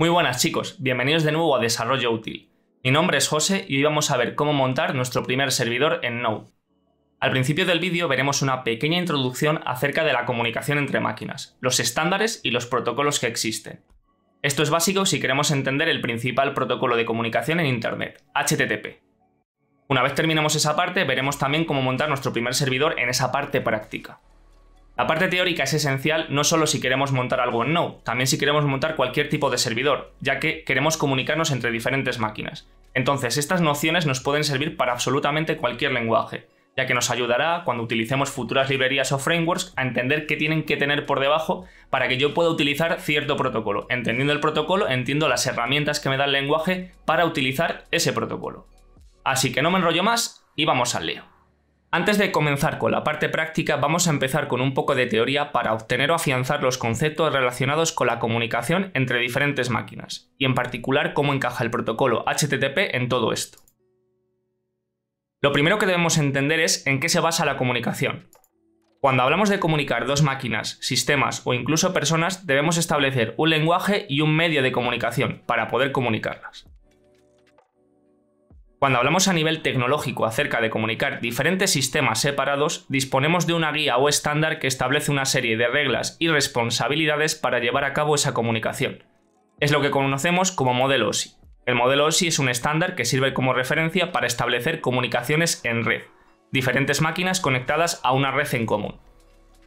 Muy buenas chicos, bienvenidos de nuevo a Desarrollo Útil. Mi nombre es José y hoy vamos a ver cómo montar nuestro primer servidor en Node. Al principio del vídeo veremos una pequeña introducción acerca de la comunicación entre máquinas, los estándares y los protocolos que existen. Esto es básico si queremos entender el principal protocolo de comunicación en Internet, HTTP. Una vez terminemos esa parte, veremos también cómo montar nuestro primer servidor en esa parte práctica. La parte teórica es esencial no solo si queremos montar algo en Node, también si queremos montar cualquier tipo de servidor, ya que queremos comunicarnos entre diferentes máquinas. Entonces, estas nociones nos pueden servir para absolutamente cualquier lenguaje, ya que nos ayudará, cuando utilicemos futuras librerías o frameworks, a entender qué tienen que tener por debajo para que yo pueda utilizar cierto protocolo. Entendiendo el protocolo, entiendo las herramientas que me da el lenguaje para utilizar ese protocolo. Así que no me enrollo más y vamos al lío. Antes de comenzar con la parte práctica, vamos a empezar con un poco de teoría para obtener o afianzar los conceptos relacionados con la comunicación entre diferentes máquinas, y en particular cómo encaja el protocolo HTTP en todo esto. Lo primero que debemos entender es en qué se basa la comunicación. Cuando hablamos de comunicar dos máquinas, sistemas o incluso personas, debemos establecer un lenguaje y un medio de comunicación para poder comunicarlas. Cuando hablamos a nivel tecnológico acerca de comunicar diferentes sistemas separados, disponemos de una guía o estándar que establece una serie de reglas y responsabilidades para llevar a cabo esa comunicación. Es lo que conocemos como modelo OSI. El modelo OSI es un estándar que sirve como referencia para establecer comunicaciones en red, diferentes máquinas conectadas a una red en común.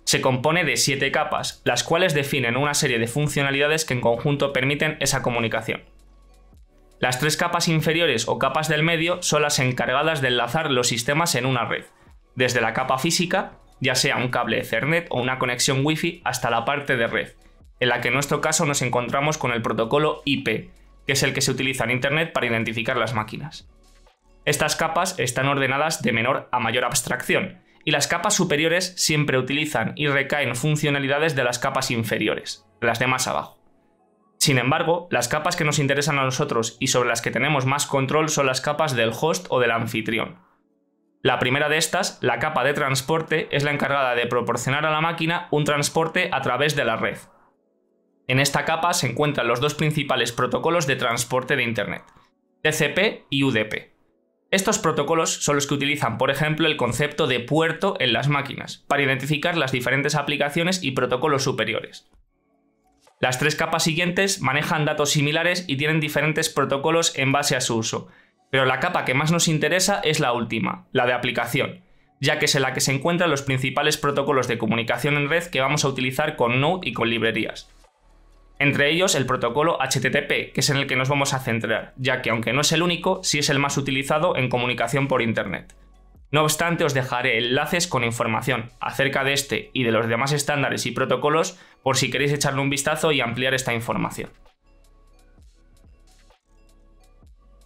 Se compone de 7 capas, las cuales definen una serie de funcionalidades que en conjunto permiten esa comunicación. Las 3 capas inferiores o capas del medio son las encargadas de enlazar los sistemas en una red, desde la capa física, ya sea un cable Ethernet o una conexión Wi-Fi, hasta la parte de red, en la que en nuestro caso nos encontramos con el protocolo IP, que es el que se utiliza en Internet para identificar las máquinas. Estas capas están ordenadas de menor a mayor abstracción, y las capas superiores siempre utilizan y recaen funcionalidades de las capas inferiores, las de más abajo. Sin embargo, las capas que nos interesan a nosotros y sobre las que tenemos más control son las capas del host o del anfitrión. La primera de estas, la capa de transporte, es la encargada de proporcionar a la máquina un transporte a través de la red. En esta capa se encuentran los dos principales protocolos de transporte de Internet, TCP y UDP. Estos protocolos son los que utilizan, por ejemplo, el concepto de puerto en las máquinas, para identificar las diferentes aplicaciones y protocolos superiores. Las 3 capas siguientes manejan datos similares y tienen diferentes protocolos en base a su uso, pero la capa que más nos interesa es la última, la de aplicación, ya que es en la que se encuentran los principales protocolos de comunicación en red que vamos a utilizar con Node y con librerías. Entre ellos el protocolo HTTP, que es en el que nos vamos a centrar, ya que aunque no es el único, sí es el más utilizado en comunicación por Internet. No obstante, os dejaré enlaces con información acerca de este y de los demás estándares y protocolos por si queréis echarle un vistazo y ampliar esta información.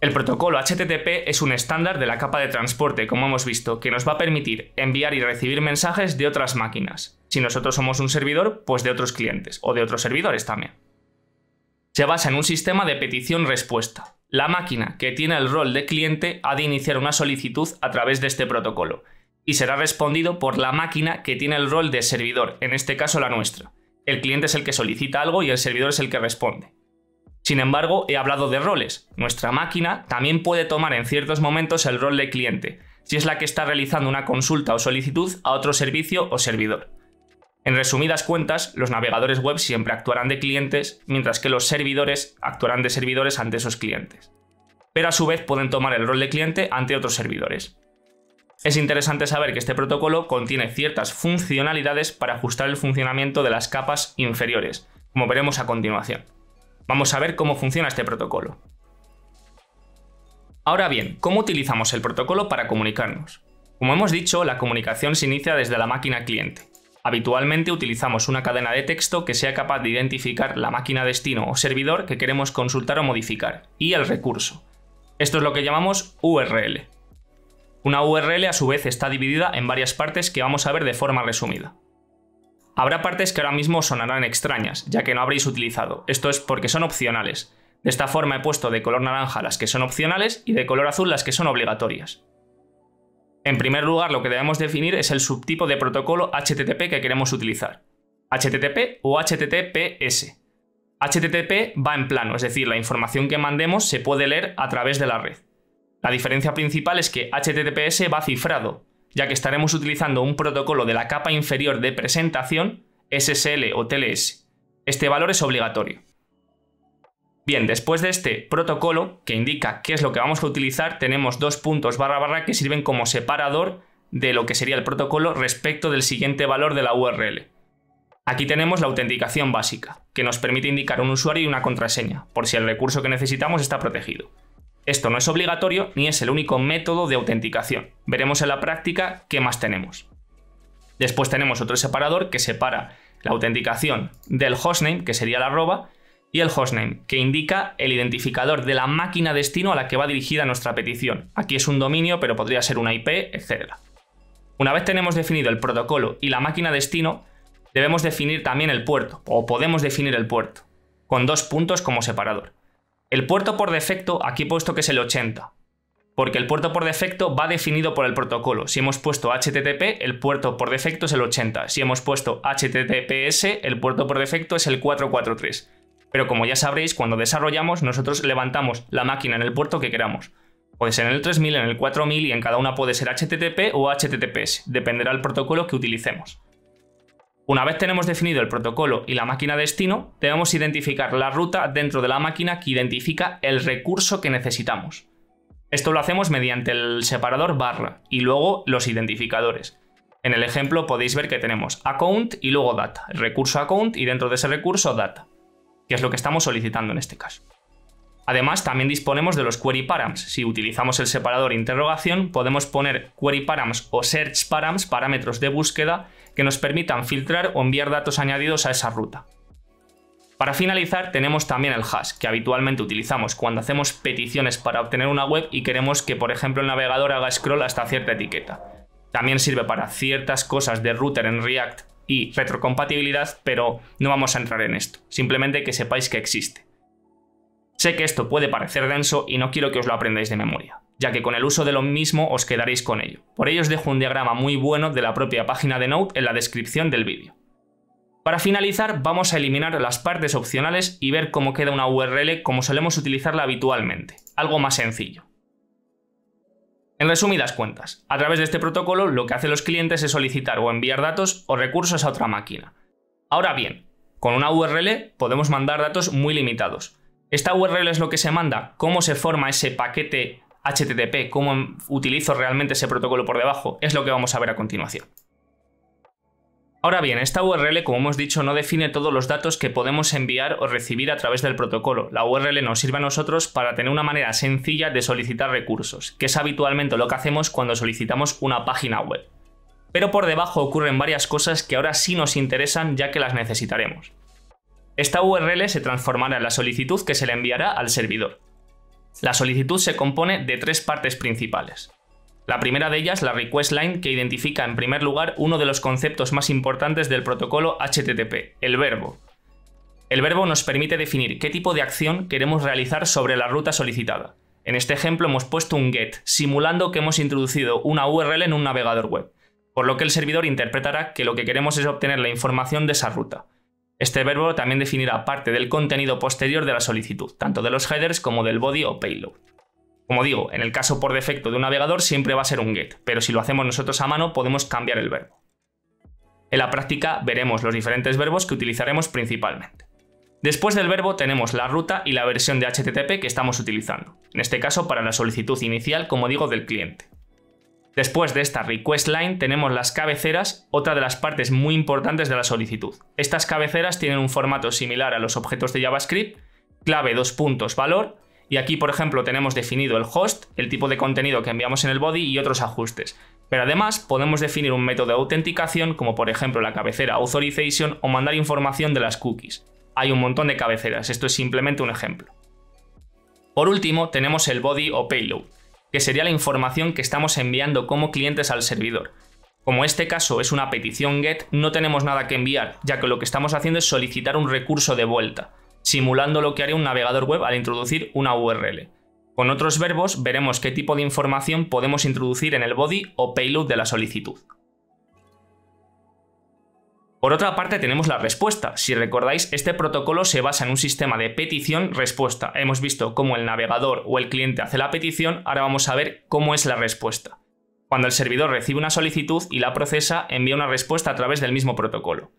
El protocolo HTTP es un estándar de la capa de transporte, como hemos visto, que nos va a permitir enviar y recibir mensajes de otras máquinas. Si nosotros somos un servidor, pues de otros clientes, o de otros servidores también. Se basa en un sistema de petición-respuesta. La máquina que tiene el rol de cliente ha de iniciar una solicitud a través de este protocolo, y será respondido por la máquina que tiene el rol de servidor, en este caso la nuestra. El cliente es el que solicita algo y el servidor es el que responde. Sin embargo, he hablado de roles. Nuestra máquina también puede tomar en ciertos momentos el rol de cliente, si es la que está realizando una consulta o solicitud a otro servicio o servidor. En resumidas cuentas, los navegadores web siempre actuarán de clientes, mientras que los servidores actuarán de servidores ante esos clientes. Pero a su vez pueden tomar el rol de cliente ante otros servidores. Es interesante saber que este protocolo contiene ciertas funcionalidades para ajustar el funcionamiento de las capas inferiores, como veremos a continuación. Vamos a ver cómo funciona este protocolo. Ahora bien, ¿cómo utilizamos el protocolo para comunicarnos? Como hemos dicho, la comunicación se inicia desde la máquina cliente. Habitualmente utilizamos una cadena de texto que sea capaz de identificar la máquina destino o servidor que queremos consultar o modificar, y el recurso. Esto es lo que llamamos URL. Una URL a su vez está dividida en varias partes que vamos a ver de forma resumida. Habrá partes que ahora mismo sonarán extrañas, ya que no habréis utilizado. Esto es porque son opcionales. De esta forma he puesto de color naranja las que son opcionales y de color azul las que son obligatorias. En primer lugar, lo que debemos definir es el subtipo de protocolo HTTP que queremos utilizar. HTTP o HTTPS. HTTP va en plano, es decir, la información que mandemos se puede leer a través de la red. La diferencia principal es que HTTPS va cifrado, ya que estaremos utilizando un protocolo de la capa inferior de presentación, SSL o TLS. Este valor es obligatorio. Bien, después de este protocolo, que indica qué es lo que vamos a utilizar, tenemos dos puntos / que sirven como separador de lo que sería el protocolo respecto del siguiente valor de la URL. Aquí tenemos la autenticación básica, que nos permite indicar un usuario y una contraseña, por si el recurso que necesitamos está protegido. Esto no es obligatorio ni es el único método de autenticación. Veremos en la práctica qué más tenemos. Después tenemos otro separador que separa la autenticación del hostname, que sería la arroba, y el hostname, que indica el identificador de la máquina destino a la que va dirigida nuestra petición. Aquí es un dominio, pero podría ser una IP, etc. Una vez tenemos definido el protocolo y la máquina destino, debemos definir también el puerto, o podemos definir el puerto, con dos puntos como separador. El puerto por defecto, aquí he puesto que es el 80, porque el puerto por defecto va definido por el protocolo. Si hemos puesto HTTP, el puerto por defecto es el 80. Si hemos puesto HTTPS, el puerto por defecto es el 443. Pero como ya sabréis, cuando desarrollamos, nosotros levantamos la máquina en el puerto que queramos. Puede ser en el 3000, en el 4000 y en cada una puede ser HTTP o HTTPS, dependerá del protocolo que utilicemos. Una vez tenemos definido el protocolo y la máquina destino, debemos identificar la ruta dentro de la máquina que identifica el recurso que necesitamos. Esto lo hacemos mediante el separador barra y luego los identificadores. En el ejemplo podéis ver que tenemos account y luego data, el recurso account y dentro de ese recurso data, que es lo que estamos solicitando en este caso. Además, también disponemos de los query params. Si utilizamos el separador interrogación, podemos poner query params o search params, parámetros de búsqueda, que nos permitan filtrar o enviar datos añadidos a esa ruta. Para finalizar, tenemos también el hash, que habitualmente utilizamos cuando hacemos peticiones para obtener una web y queremos que, por ejemplo, el navegador haga scroll hasta cierta etiqueta. También sirve para ciertas cosas de router en React y retrocompatibilidad, pero no vamos a entrar en esto, simplemente que sepáis que existe. Sé que esto puede parecer denso y no quiero que os lo aprendáis de memoria, ya que con el uso de lo mismo os quedaréis con ello. Por ello os dejo un diagrama muy bueno de la propia página de Node en la descripción del vídeo. Para finalizar, vamos a eliminar las partes opcionales y ver cómo queda una URL como solemos utilizarla habitualmente, algo más sencillo. En resumidas cuentas, a través de este protocolo lo que hacen los clientes es solicitar o enviar datos o recursos a otra máquina. Ahora bien, con una URL podemos mandar datos muy limitados. Esta URL es lo que se manda, cómo se forma ese paquete HTTP, cómo utilizo realmente ese protocolo por debajo, es lo que vamos a ver a continuación. Ahora bien, esta URL, como hemos dicho, no define todos los datos que podemos enviar o recibir a través del protocolo. La URL nos sirve a nosotros para tener una manera sencilla de solicitar recursos, que es habitualmente lo que hacemos cuando solicitamos una página web. Pero por debajo ocurren varias cosas que ahora sí nos interesan ya que las necesitaremos. Esta URL se transformará en la solicitud que se le enviará al servidor. La solicitud se compone de tres partes principales. La primera de ellas, la request line, que identifica en primer lugar uno de los conceptos más importantes del protocolo HTTP, el verbo. El verbo nos permite definir qué tipo de acción queremos realizar sobre la ruta solicitada. En este ejemplo hemos puesto un GET, simulando que hemos introducido una URL en un navegador web, por lo que el servidor interpretará que lo que queremos es obtener la información de esa ruta. Este verbo también definirá parte del contenido posterior de la solicitud, tanto de los headers como del body o payload. Como digo, en el caso por defecto de un navegador siempre va a ser un GET, pero si lo hacemos nosotros a mano podemos cambiar el verbo. En la práctica veremos los diferentes verbos que utilizaremos principalmente. Después del verbo tenemos la ruta y la versión de HTTP que estamos utilizando, en este caso para la solicitud inicial, como digo, del cliente. Después de esta request line tenemos las cabeceras, otra de las partes muy importantes de la solicitud. Estas cabeceras tienen un formato similar a los objetos de JavaScript, clave : valor, y aquí por ejemplo tenemos definido el host, el tipo de contenido que enviamos en el body y otros ajustes. Pero además podemos definir un método de autenticación como por ejemplo la cabecera authorization o mandar información de las cookies. Hay un montón de cabeceras, esto es simplemente un ejemplo. Por último tenemos el body o payload, que sería la información que estamos enviando como clientes al servidor. Como este caso es una petición GET, no tenemos nada que enviar, ya que lo que estamos haciendo es solicitar un recurso de vuelta, simulando lo que haría un navegador web al introducir una URL. Con otros verbos veremos qué tipo de información podemos introducir en el body o payload de la solicitud. Por otra parte tenemos la respuesta. Si recordáis, este protocolo se basa en un sistema de petición-respuesta. Hemos visto cómo el navegador o el cliente hace la petición, ahora vamos a ver cómo es la respuesta. Cuando el servidor recibe una solicitud y la procesa, envía una respuesta a través del mismo protocolo.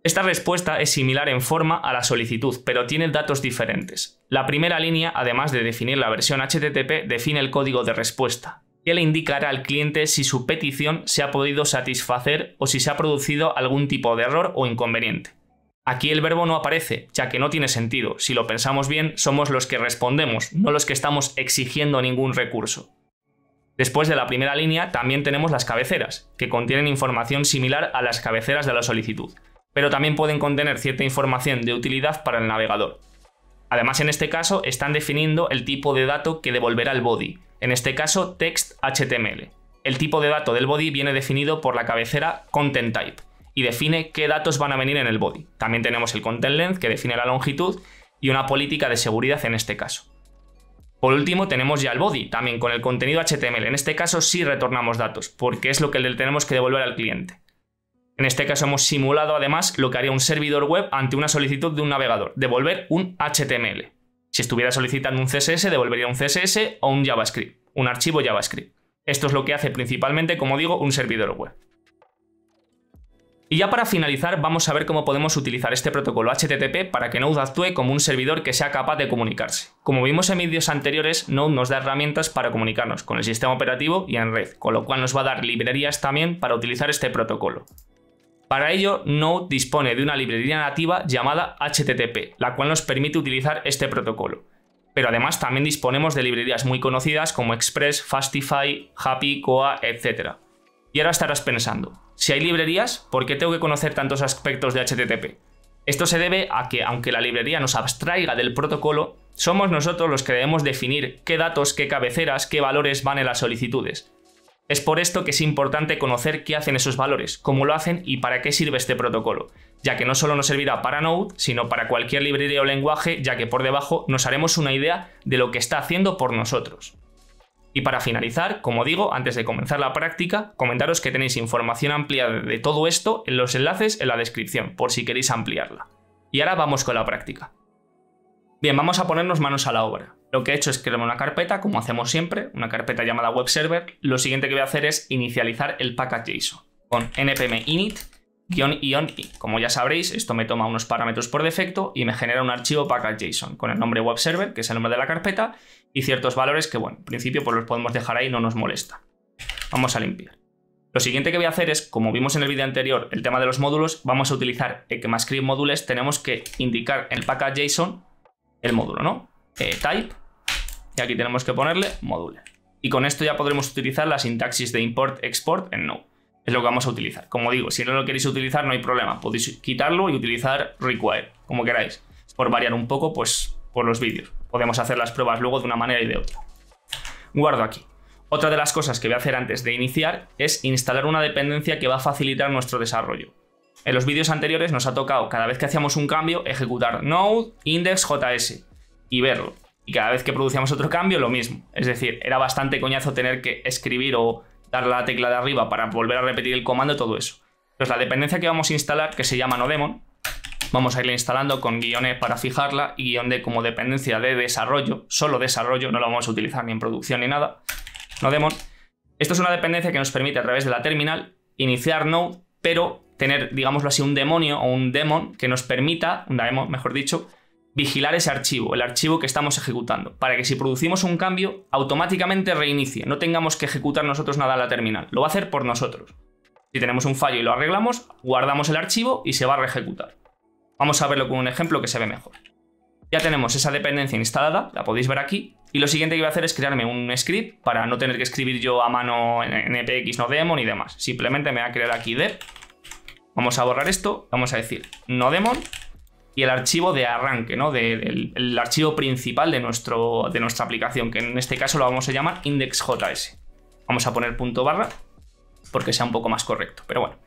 Esta respuesta es similar en forma a la solicitud, pero tiene datos diferentes. La primera línea, además de definir la versión HTTP, define el código de respuesta, que le indicará al cliente si su petición se ha podido satisfacer o si se ha producido algún tipo de error o inconveniente. Aquí el verbo no aparece, ya que no tiene sentido. Si lo pensamos bien, somos los que respondemos, no los que estamos exigiendo ningún recurso. Después de la primera línea también tenemos las cabeceras, que contienen información similar a las cabeceras de la solicitud, pero también pueden contener cierta información de utilidad para el navegador. Además, en este caso están definiendo el tipo de dato que devolverá el body, en este caso text HTML. El tipo de dato del body viene definido por la cabecera content type y define qué datos van a venir en el body. También tenemos el content length, que define la longitud, y una política de seguridad en este caso. Por último tenemos ya el body, también con el contenido HTML. En este caso sí retornamos datos, porque es lo que le tenemos que devolver al cliente. En este caso hemos simulado además lo que haría un servidor web ante una solicitud de un navegador, devolver un HTML. Si estuviera solicitando un CSS, devolvería un CSS o un JavaScript, un archivo JavaScript. Esto es lo que hace principalmente, como digo, un servidor web. Y ya para finalizar, vamos a ver cómo podemos utilizar este protocolo HTTP para que Node actúe como un servidor que sea capaz de comunicarse. Como vimos en vídeos anteriores, Node nos da herramientas para comunicarnos con el sistema operativo y en red, con lo cual nos va a dar librerías también para utilizar este protocolo. Para ello, Node dispone de una librería nativa llamada HTTP, la cual nos permite utilizar este protocolo. Pero además también disponemos de librerías muy conocidas como Express, Fastify, Happy, Koa, etc. Y ahora estarás pensando, si hay librerías, ¿por qué tengo que conocer tantos aspectos de HTTP? Esto se debe a que, aunque la librería nos abstraiga del protocolo, somos nosotros los que debemos definir qué datos, qué cabeceras, qué valores van en las solicitudes. Es por esto que es importante conocer qué hacen esos valores, cómo lo hacen y para qué sirve este protocolo, ya que no solo nos servirá para Node, sino para cualquier librería o lenguaje, ya que por debajo nos haremos una idea de lo que está haciendo por nosotros. Y para finalizar, como digo, antes de comenzar la práctica, comentaros que tenéis información ampliada de todo esto en los enlaces en la descripción, por si queréis ampliarla. Y ahora vamos con la práctica. Bien, vamos a ponernos manos a la obra. Lo que he hecho es crear una carpeta, como hacemos siempre, una carpeta llamada web server. Lo siguiente que voy a hacer es inicializar el package.json con npm init -i. Como ya sabréis, esto me toma unos parámetros por defecto y me genera un archivo package.json con el nombre web server, que es el nombre de la carpeta, y ciertos valores que, bueno, en principio pues los podemos dejar ahí, no nos molesta. Vamos a limpiar. Lo siguiente que voy a hacer es, como vimos en el vídeo anterior, el tema de los módulos, vamos a utilizar ECMAScript modules, tenemos que indicar en el package.json el módulo, ¿no? Type, y aquí tenemos que ponerle module. Y con esto ya podremos utilizar la sintaxis de import-export en Node. Es lo que vamos a utilizar. Como digo, si no lo queréis utilizar no hay problema, podéis quitarlo y utilizar require, como queráis. Es por variar un poco, pues, por los vídeos. Podemos hacer las pruebas luego de una manera y de otra. Guardo aquí. Otra de las cosas que voy a hacer antes de iniciar es instalar una dependencia que va a facilitar nuestro desarrollo. En los vídeos anteriores nos ha tocado, cada vez que hacíamos un cambio, ejecutar node index.js y verlo. Y cada vez que producíamos otro cambio, lo mismo. Es decir, era bastante coñazo tener que escribir o dar la tecla de arriba para volver a repetir el comando, todo eso. Entonces la dependencia que vamos a instalar, que se llama nodemon, vamos a irla instalando con -e para fijarla y -d como dependencia de desarrollo, solo desarrollo, no la vamos a utilizar ni en producción ni nada. Nodemon. Esto es una dependencia que nos permite a través de la terminal iniciar Node, pero tener, digámoslo así, un demonio o un daemon que nos permita, un daemon mejor dicho, vigilar ese archivo, el archivo que estamos ejecutando, para que si producimos un cambio, automáticamente reinicie, no tengamos que ejecutar nosotros nada en la terminal, lo va a hacer por nosotros. Si tenemos un fallo y lo arreglamos, guardamos el archivo y se va a reejecutar. Vamos a verlo con un ejemplo que se ve mejor. Ya tenemos esa dependencia instalada, la podéis ver aquí, y lo siguiente que voy a hacer es crearme un script para no tener que escribir yo a mano en npx nodemon y demás. Simplemente me voy a crear aquí deb. Vamos a borrar esto, vamos a decir nodemon y el archivo de arranque, ¿no? El archivo principal de nuestra aplicación, que en este caso lo vamos a llamar index.js. Vamos a poner punto barra porque sea un poco más correcto, pero bueno.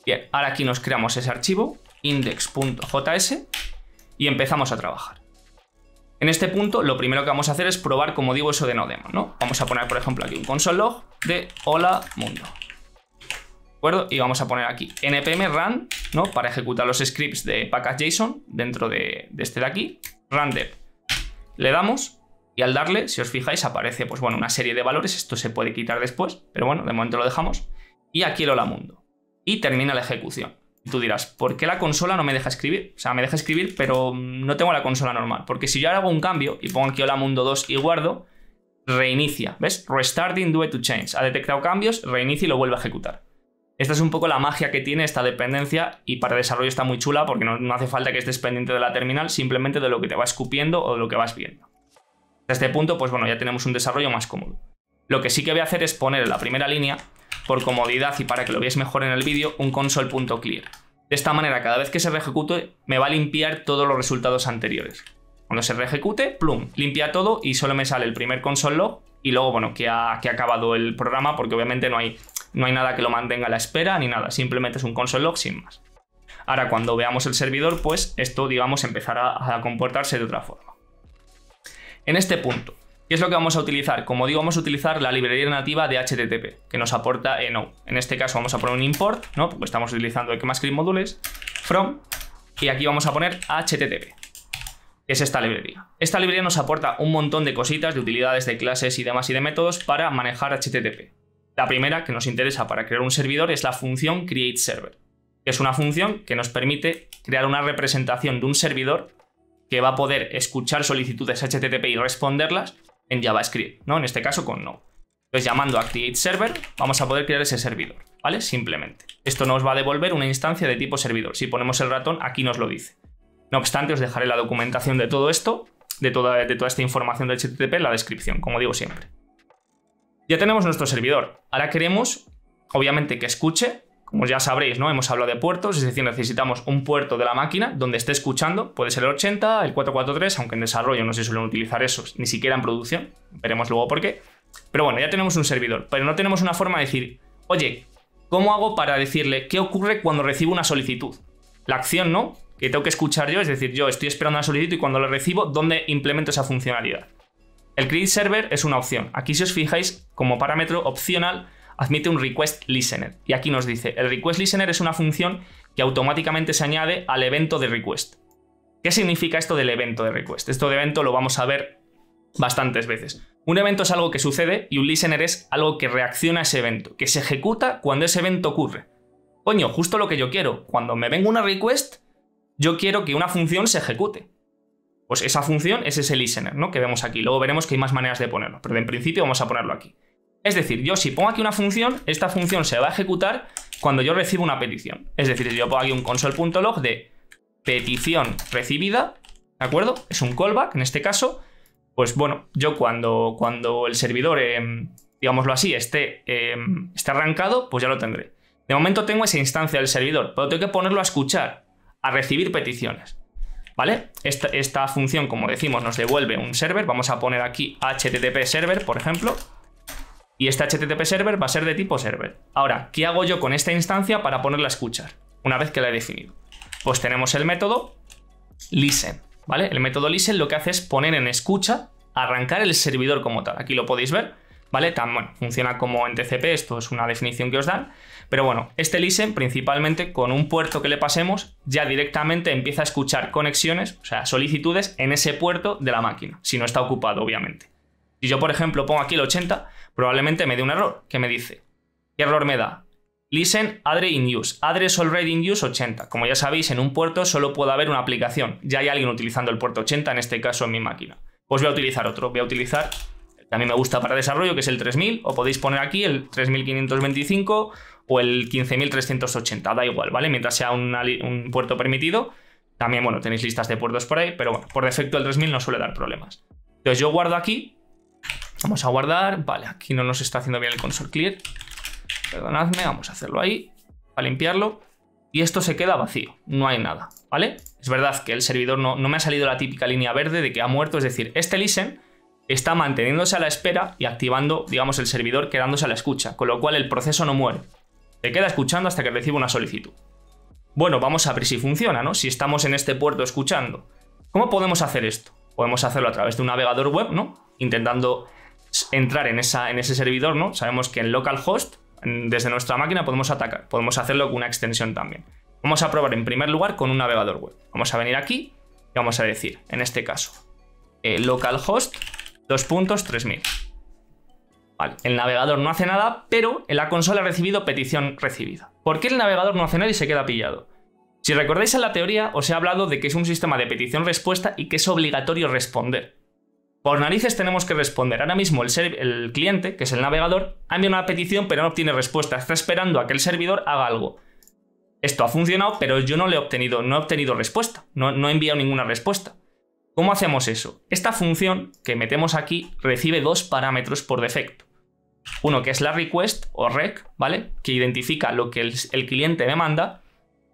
Bien, ahora aquí nos creamos ese archivo, index.js, y empezamos a trabajar. En este punto, lo primero que vamos a hacer es probar, como digo, eso de nodemon, ¿no? Vamos a poner, por ejemplo, aquí un console log de hola mundo. ¿De acuerdo? Y vamos a poner aquí npm run ¿no? Para ejecutar los scripts de package.json dentro de este de aquí, random. Le damos y al darle, si os fijáis, aparece pues bueno, una serie de valores. Esto se puede quitar después, pero bueno, de momento lo dejamos. Y aquí el hola mundo. Y termina la ejecución. Y tú dirás, ¿por qué la consola no me deja escribir? O sea, me deja escribir, pero no tengo la consola normal. Porque si yo hago un cambio y pongo aquí hola mundo 2 y guardo, reinicia. ¿Ves? Restarting due to change. Ha detectado cambios, reinicia y lo vuelve a ejecutar. Esta es un poco la magia que tiene esta dependencia y para desarrollo está muy chula porque no hace falta que estés pendiente de la terminal, simplemente de lo que te va escupiendo o de lo que vas viendo. Hasta este punto, pues bueno, ya tenemos un desarrollo más cómodo. Lo que sí que voy a hacer es poner en la primera línea, por comodidad y para que lo veáis mejor en el vídeo, un console.clear. De esta manera, cada vez que se reejecute, me va a limpiar todos los resultados anteriores. Cuando se reejecute, plum, limpia todo y solo me sale el primer console log y luego, bueno, que ha acabado el programa porque obviamente no hay nada que lo mantenga a la espera ni nada, simplemente es un console log sin más. Ahora, cuando veamos el servidor, pues esto, digamos, empezará a comportarse de otra forma. En este punto, ¿qué es lo que vamos a utilizar? Como digo, vamos a utilizar la librería nativa de HTTP que nos aporta Node. En este caso vamos a poner un import, ¿no? Porque estamos utilizando ECMAScript modules, from, y aquí vamos a poner HTTP. Es esta librería. Esta librería nos aporta un montón de cositas, de utilidades, de clases y demás y de métodos para manejar HTTP. La primera que nos interesa para crear un servidor es la función createServer, que es una función que nos permite crear una representación de un servidor que va a poder escuchar solicitudes HTTP y responderlas en JavaScript, ¿no? En este caso con Node. Entonces, llamando a createServer, vamos a poder crear ese servidor, ¿vale? Simplemente. Esto nos va a devolver una instancia de tipo servidor. Si ponemos el ratón, aquí nos lo dice. No obstante, os dejaré la documentación de todo esto, de toda esta información de HTTP en la descripción, como digo siempre. Ya tenemos nuestro servidor. Ahora queremos, obviamente, que escuche. Como ya sabréis, ¿no? Hemos hablado de puertos, es decir, necesitamos un puerto de la máquina donde esté escuchando. Puede ser el 80, el 443, aunque en desarrollo no se suelen utilizar esos, ni siquiera en producción. Veremos luego por qué. Pero bueno, ya tenemos un servidor, pero no tenemos una forma de decir, oye, ¿cómo hago para decirle qué ocurre cuando recibo una solicitud? La acción, ¿no? Que tengo que escuchar yo, es decir, yo estoy esperando una solicitud y cuando la recibo, ¿dónde implemento esa funcionalidad? El createServer es una opción. Aquí, si os fijáis, como parámetro opcional, admite un request listener. Y aquí nos dice, el request listener es una función que automáticamente se añade al evento de request. ¿Qué significa esto del evento de request? Esto de evento lo vamos a ver bastantes veces. Un evento es algo que sucede y un listener es algo que reacciona a ese evento, que se ejecuta cuando ese evento ocurre. Coño, justo lo que yo quiero. Cuando me venga una request, yo quiero que una función se ejecute. Pues esa función es ese listener, ¿no? Que vemos aquí. Luego veremos que hay más maneras de ponerlo, pero en principio vamos a ponerlo aquí. Es decir, yo si pongo aquí una función, esta función se va a ejecutar cuando yo recibo una petición. Es decir, si yo pongo aquí un console.log de petición recibida, ¿de acuerdo? Es un callback en este caso. Pues bueno, yo cuando el servidor, digámoslo así, esté arrancado, pues ya lo tendré. De momento tengo esa instancia del servidor, pero tengo que ponerlo a escuchar, a recibir peticiones. ¿Vale? Esta función, como decimos, nos devuelve un server. Vamos a poner aquí HTTP server, por ejemplo. Y este HTTP server va a ser de tipo server. Ahora, ¿qué hago yo con esta instancia para ponerla a escuchar? Una vez que la he definido. Pues tenemos el método listen, ¿vale? El método listen lo que hace es poner en escucha, arrancar el servidor como tal. Aquí lo podéis ver, ¿vale? Bueno, funciona como en TCP, esto es una definición que os dan. Pero bueno, este listen principalmente con un puerto que le pasemos ya directamente empieza a escuchar conexiones, o sea, solicitudes en ese puerto de la máquina, si no está ocupado, obviamente. Si yo, por ejemplo, pongo aquí el 80, probablemente me dé un error, que me dice, ¿qué error me da? Listen address in use, address already in use 80. Como ya sabéis, en un puerto solo puede haber una aplicación. Ya hay alguien utilizando el puerto 80, en este caso en mi máquina. Pues voy a utilizar otro, voy a utilizar el que a mí me gusta para desarrollo, que es el 3000, o podéis poner aquí el 3525 o el 15380, da igual, ¿vale? Mientras sea un puerto permitido. También, bueno, tenéis listas de puertos por ahí, pero bueno, por defecto el 3000 no suele dar problemas. Entonces yo guardo aquí. Vamos a guardar, vale, aquí no nos está haciendo bien el console clear, perdonadme, vamos a hacerlo ahí, para limpiarlo, y esto se queda vacío, no hay nada, ¿vale? Es verdad que el servidor no me ha salido la típica línea verde de que ha muerto, es decir, este listen está manteniéndose a la espera y activando, digamos, el servidor quedándose a la escucha, con lo cual el proceso no muere, se queda escuchando hasta que recibe una solicitud. Bueno, vamos a ver si funciona, ¿no? Si estamos en este puerto escuchando, ¿cómo podemos hacer esto? Podemos hacerlo a través de un navegador web, ¿no? Intentando entrar en ese servidor, ¿no? Sabemos que en localhost, desde nuestra máquina, podemos atacar. Podemos hacerlo con una extensión también. Vamos a probar en primer lugar con un navegador web. Vamos a venir aquí y vamos a decir, en este caso, localhost 2.3000. Vale, el navegador no hace nada, pero en la consola ha recibido petición recibida. ¿Por qué el navegador no hace nada y se queda pillado? Si recordáis en la teoría, os he hablado de que es un sistema de petición-respuesta y que es obligatorio responder. Por narices tenemos que responder. Ahora mismo el cliente, que es el navegador, ha enviado una petición pero no obtiene respuesta. Está esperando a que el servidor haga algo. Esto ha funcionado, pero yo no he obtenido respuesta. No he enviado ninguna respuesta. ¿Cómo hacemos eso? Esta función que metemos aquí recibe dos parámetros por defecto. Uno que es la request o rec, ¿vale? Que identifica lo que el cliente me manda.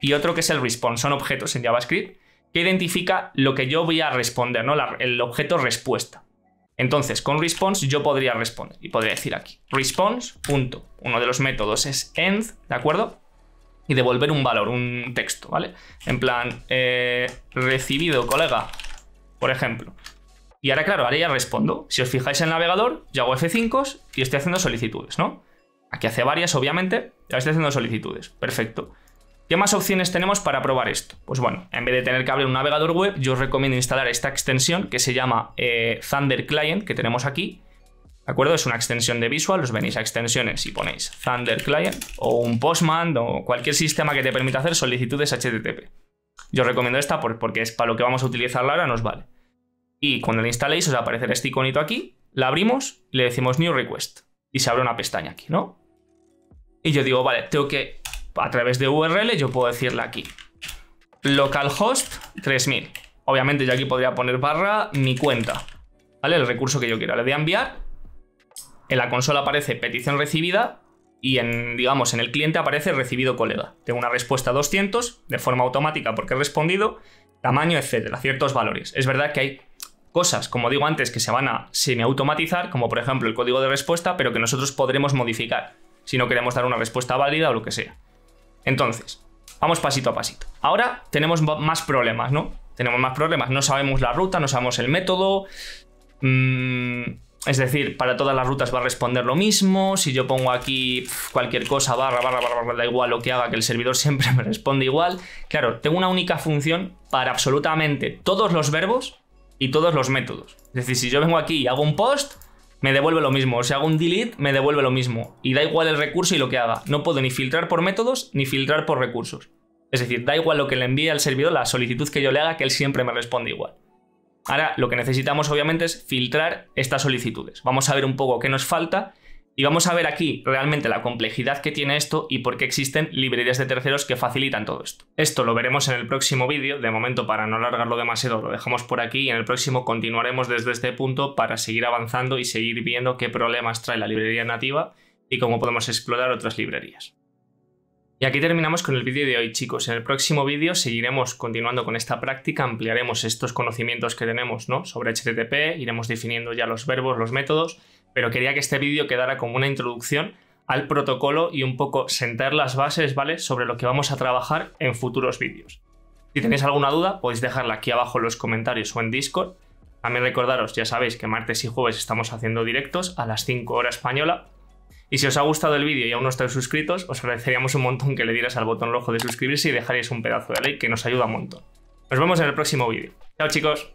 Y otro que es el response. Son objetos en JavaScript que identifica lo que yo voy a responder, ¿no? El objeto respuesta. Entonces, con response yo podría responder. Y podría decir aquí, response, punto. Uno de los métodos es end, ¿de acuerdo? Y devolver un valor, un texto, ¿vale? En plan, recibido, colega, por ejemplo. Y ahora, claro, ahora ya respondo. Si os fijáis en el navegador, yo hago F5 y estoy haciendo solicitudes, ¿no? Aquí hace varias, obviamente, ya estoy haciendo solicitudes. Perfecto. ¿Qué más opciones tenemos para probar esto? Pues bueno, en vez de tener que abrir un navegador web, yo os recomiendo instalar esta extensión que se llama Thunder Client, que tenemos aquí. ¿De acuerdo? Es una extensión de Visual, os venís a extensiones y ponéis Thunder Client o un Postman o cualquier sistema que te permita hacer solicitudes HTTP. Yo os recomiendo esta porque es para lo que vamos a utilizarla ahora, nos vale. Y cuando la instaléis os aparecerá este iconito aquí, la abrimos y le decimos New Request y se abre una pestaña aquí, ¿no? Y yo digo, vale, tengo que, a través de URL yo puedo decirle aquí localhost 3000. Obviamente yo aquí podría poner barra mi cuenta, ¿vale? El recurso que yo quiera. Le doy a enviar. En la consola aparece petición recibida y digamos, en el cliente aparece recibido colega. Tengo una respuesta 200 de forma automática porque he respondido, tamaño, etcétera, ciertos valores. Es verdad que hay cosas, como digo antes, que se van a semi-automatizar, como por ejemplo el código de respuesta, pero que nosotros podremos modificar si no queremos dar una respuesta válida o lo que sea. Entonces, vamos pasito a pasito. Ahora tenemos más problemas, ¿no? Tenemos más problemas. No sabemos la ruta, no sabemos el método. Es decir, para todas las rutas va a responder lo mismo. Si yo pongo aquí cualquier cosa, barra, da igual lo que haga, que el servidor siempre me responde igual. Claro, tengo una única función para absolutamente todos los verbos y todos los métodos. Es decir, si yo vengo aquí y hago un post, me devuelve lo mismo. O si hago un delete, me devuelve lo mismo. Y da igual el recurso y lo que haga. No puedo ni filtrar por métodos ni filtrar por recursos. Es decir, da igual lo que le envíe al servidor, la solicitud que yo le haga, que él siempre me responde igual. Ahora lo que necesitamos obviamente es filtrar estas solicitudes. Vamos a ver un poco qué nos falta y vamos a ver aquí realmente la complejidad que tiene esto y por qué existen librerías de terceros que facilitan todo esto. Esto lo veremos en el próximo vídeo. De momento, para no alargarlo demasiado, lo dejamos por aquí y en el próximo continuaremos desde este punto para seguir avanzando y seguir viendo qué problemas trae la librería nativa y cómo podemos explorar otras librerías. Y aquí terminamos con el vídeo de hoy, chicos. En el próximo vídeo seguiremos continuando con esta práctica, ampliaremos estos conocimientos que tenemos, ¿no?, sobre HTTP, iremos definiendo ya los verbos, los métodos, pero quería que este vídeo quedara como una introducción al protocolo y un poco sentar las bases, ¿vale?, sobre lo que vamos a trabajar en futuros vídeos. Si tenéis alguna duda, podéis dejarla aquí abajo en los comentarios o en Discord. También recordaros, ya sabéis que martes y jueves estamos haciendo directos a las 5 horas española. Y si os ha gustado el vídeo y aún no estáis suscritos, os agradeceríamos un montón que le dierais al botón rojo de suscribirse y dejaréis un pedazo de like que nos ayuda un montón. Nos vemos en el próximo vídeo. Chao, chicos.